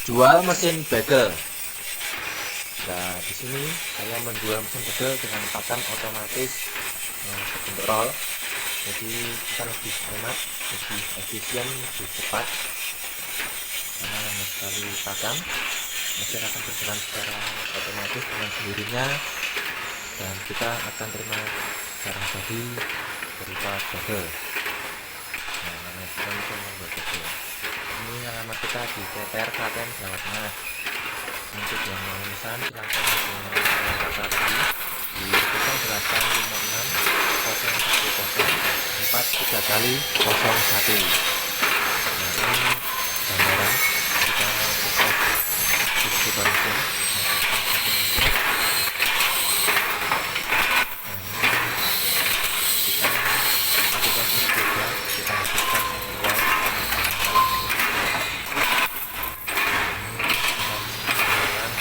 Jual mesin bagel. Nah, di sini saya menjual mesin bagel dengan pakan otomatis bentuk roll. Jadi kita lebih enak, lebih efisien, lebih cepat. Karena hanya sekali pakan, mesin akan berjalan secara otomatis dengan sendirinya, dan kita akan terima barang jadi berupa bagel. Nah, namanya kita bisa membuat bagel. Ini alamat kita di TPR Klaten, Jawa Tengah. Untuk yang mau pesan silahkan hubungi kontak kami di 0856 010 43 kali 01. Nah, ini gambaran kita proses distribusi mesin. Kita lakukan berbeda, kita hasilkan uang ukuran 0,8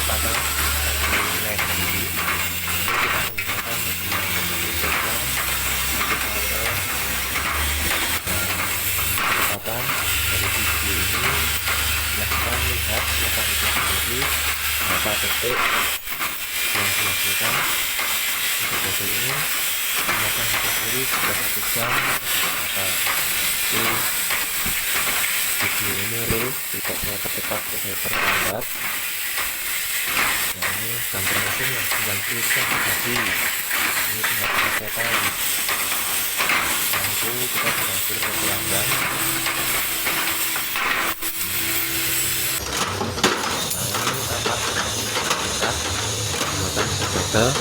patang naik tinggi. Ini kita menggunakan kesempatan dari video ini. Silahkan lihat, silahkan hitung sendiri berapa detik yang dihasilkan untuk bagel ini. Silahkan hitung sendiri sudah 1 jam atau berapa. Jadi video ini real, tidak saya percepat, saya perlambat. Nah, ini gambar mesin yang 90 jam jadi ini tinggal kita setel. Nah, itu kita berhasil ke pelanggan. Nah, ini tampak buatan bagel.